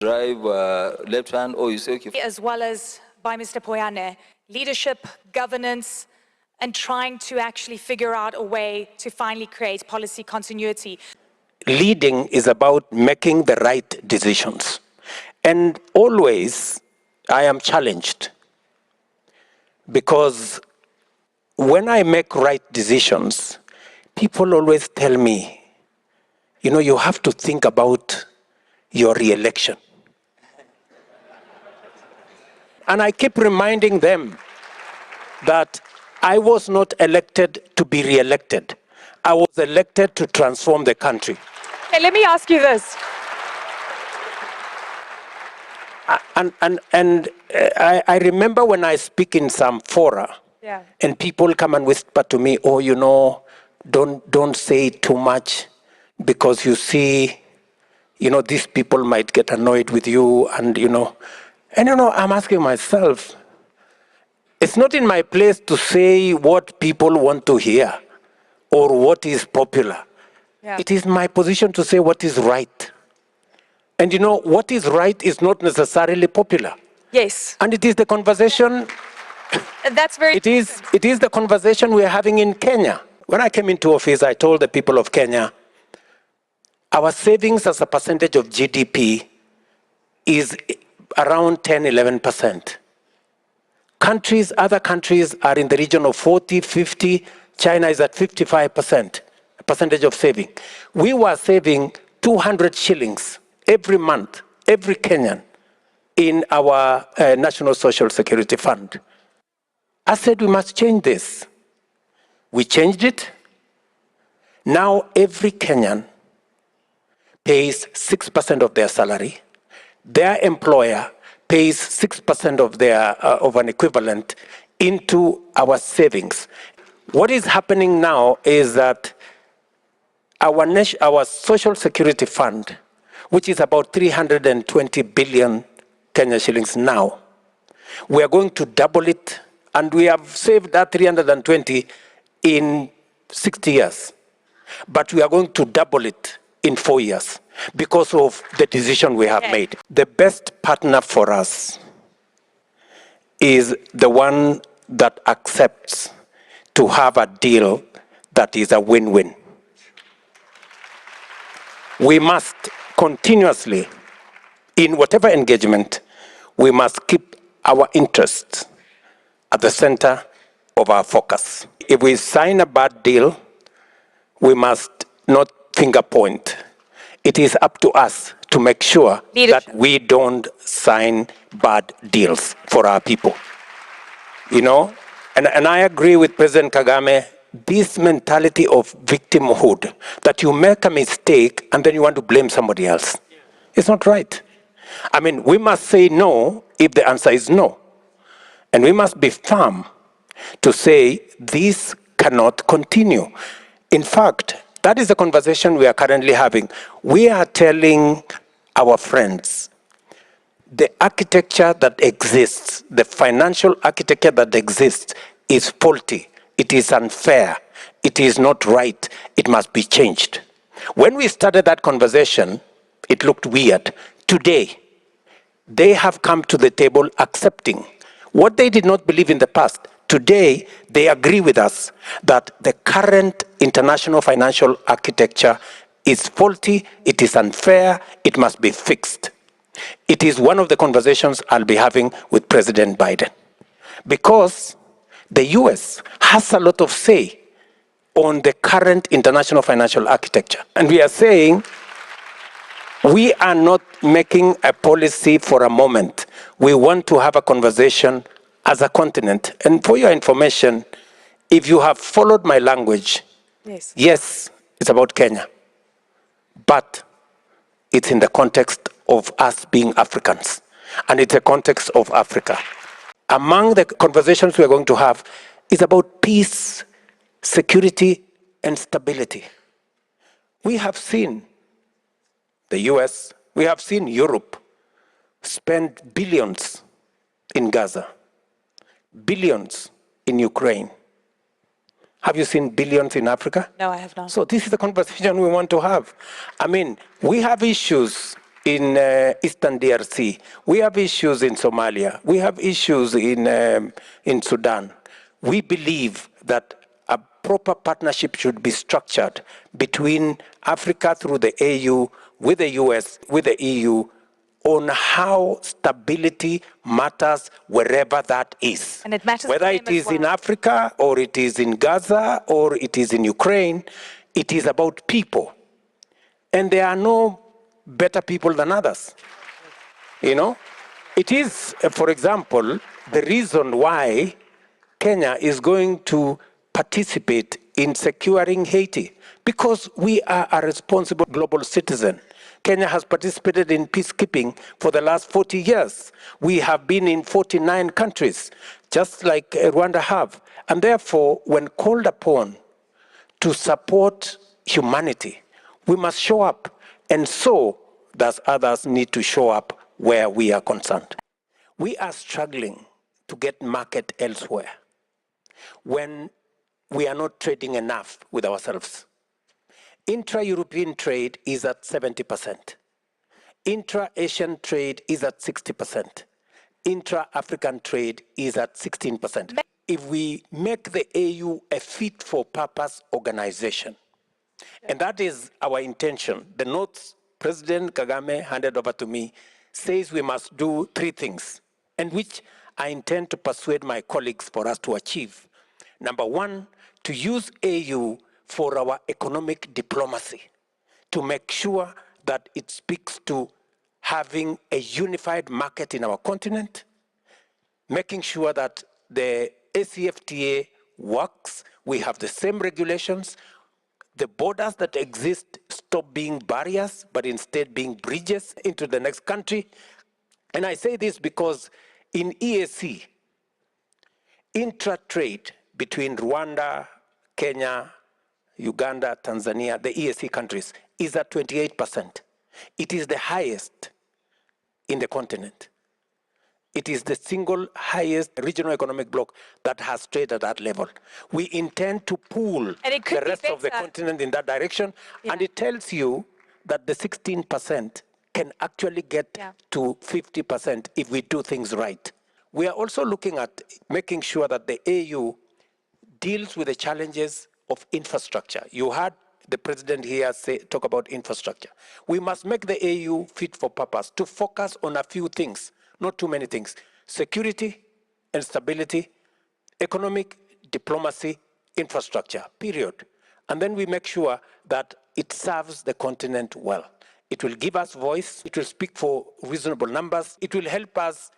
Drive left hand, or you say okay. As well as by Mr. Poyane, leadership, governance, and trying to actually figure out a way to finally create policy continuity. Leading is about making the right decisions. And always I am challenged because when I make right decisions, people always tell me, you know, you have to think about your re-election. And I keep reminding them that I was not elected to be re-elected. I was elected to transform the country. Hey, let me ask you this. I remember when I speak in some fora, and people come and whisper to me, oh, you know, don't say too much because you see, you know, these people might get annoyed with you and, you know, I'm asking myself, it's not in my place to say what people want to hear or what is popular. It is my position to say what is right. And you know, what is right is not necessarily popular. Yes. And it is the conversation. That's very. It is the conversation we are having in Kenya. When I came into office, I told the people of Kenya, our savings as a percentage of GDP is around 10, 11%. Other countries are in the region of 40, 50. China is at 55% percentage of saving. We were saving 200 shillings every month, every Kenyan, in our National Social Security Fund. I said we must change this. We changed it. Now every Kenyan pays 6% of their salary. Their employer pays 6% of their of an equivalent into our savings. What is happening now is that our Social Security Fund, which is about 320 billion Kenya shillings now, we are going to double it, and we have saved that 320 in 60 years. But we are going to double it in 4 years because of the decision we have made. The best partner for us is the one that accepts to have a deal that is a win-win. We must continuously, in whatever engagement, we must keep our interests at the center of our focus. If we sign a bad deal, we must not finger point. It is up to us to make sure that we don't sign bad deals for our people. You know, and I agree with President Kagame, this mentality of victimhood, that you make a mistake and then you want to blame somebody else. It's not right. I mean, we must say no if the answer is no. And we must be firm to say this cannot continue. In fact, that is the conversation we are currently having. We are telling our friends, the architecture that exists, the financial architecture that exists is faulty. It is unfair. It is not right. It must be changed. When we started that conversation, it looked weird. Today, they have come to the table accepting what they did not believe in the past. Today, they agree with us that the current international financial architecture is faulty, it is unfair, it must be fixed. It is one of the conversations I'll be having with President Biden. Because the US has a lot of say on the current international financial architecture. And we are saying, we are not making a policy for a moment. We want to have a conversation as a continent. And for your information, if you have followed my language, yes, it's about Kenya. But it's in the context of us being Africans. And it's a context of Africa. Among the conversations we are going to have is about peace, security, and stability. We have seen the US, we have seen Europe spend billions in Gaza, billions in Ukraine. Have you seen billions in Africa? No, I have not. So this is the conversation we want to have. I mean, we have issues in Eastern DRC. We have issues in Somalia. We have issues in Sudan. We believe that a proper partnership should be structured between Africa through the AU, with the US, with the EU, on how stability matters wherever that is. And it matters Whether for them it as is in well. Africa, or it is in Gaza, or it is in Ukraine, it is about people. And there are no better people than others. You know, it is, for example, the reason why Kenya is going to participate in securing Haiti, because we are a responsible global citizen. Kenya has participated in peacekeeping for the last 40 years. We have been in 49 countries, just like Rwanda have. And therefore, when called upon to support humanity, we must show up. And so does others need to show up where we are concerned. We are struggling to get market elsewhere when we are not trading enough with ourselves. Intra-European trade is at 70%. Intra-Asian trade is at 60%. Intra-African trade is at 16%. If we make the AU a fit-for-purpose organization, and that is our intention. The notes President Kagame handed over to me says we must do 3 things, and which I intend to persuade my colleagues for us to achieve. Number 1, to use AU for our economic diplomacy, to make sure that it speaks to having a unified market in our continent, making sure that the ACFTA works, we have the same regulations, the borders that exist stop being barriers, but instead being bridges into the next country. And I say this because in EAC, intra-trade between Rwanda, Kenya, Uganda, Tanzania, the EAC countries, is at 28%. It is the highest in the continent. It is the single highest regional economic bloc that has trade at that level. We intend to pull the rest of the continent in that direction, and it tells you that the 16% can actually get to 50% if we do things right. We are also looking at making sure that the AU deals with the challenges of infrastructure. You heard the president here talk about infrastructure. We must make the AU fit for purpose to focus on a few things, not too many things: security and stability, economic, diplomacy, infrastructure, period. And then we make sure that it serves the continent well. It will give us voice, it will speak for reasonable numbers, it will help us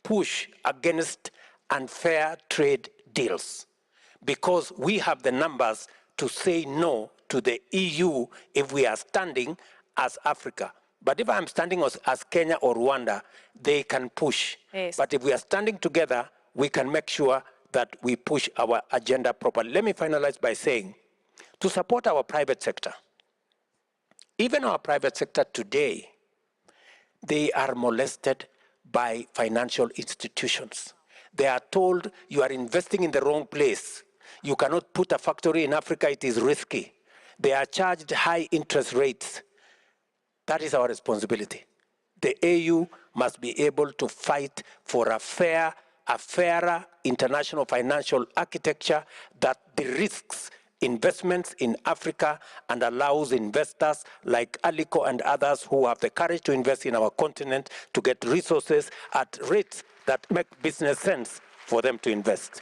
push against unfair trade deals, because we have the numbers to say no to the EU if we are standing as Africa. But if I'm standing as Kenya or Rwanda, they can push. Yes. But if we are standing together, we can make sure that we push our agenda properly. Let me finalize by saying, to support our private sector, even our private sector today, they are molested by financial institutions. They are told, you are investing in the wrong place. You cannot put a factory in Africa, it is risky. They are charged high interest rates. That is our responsibility. The AU must be able to fight for a fairer international financial architecture that de-risks investments in Africa and allows investors like Aliko and others who have the courage to invest in our continent to get resources at rates that make business sense for them to invest.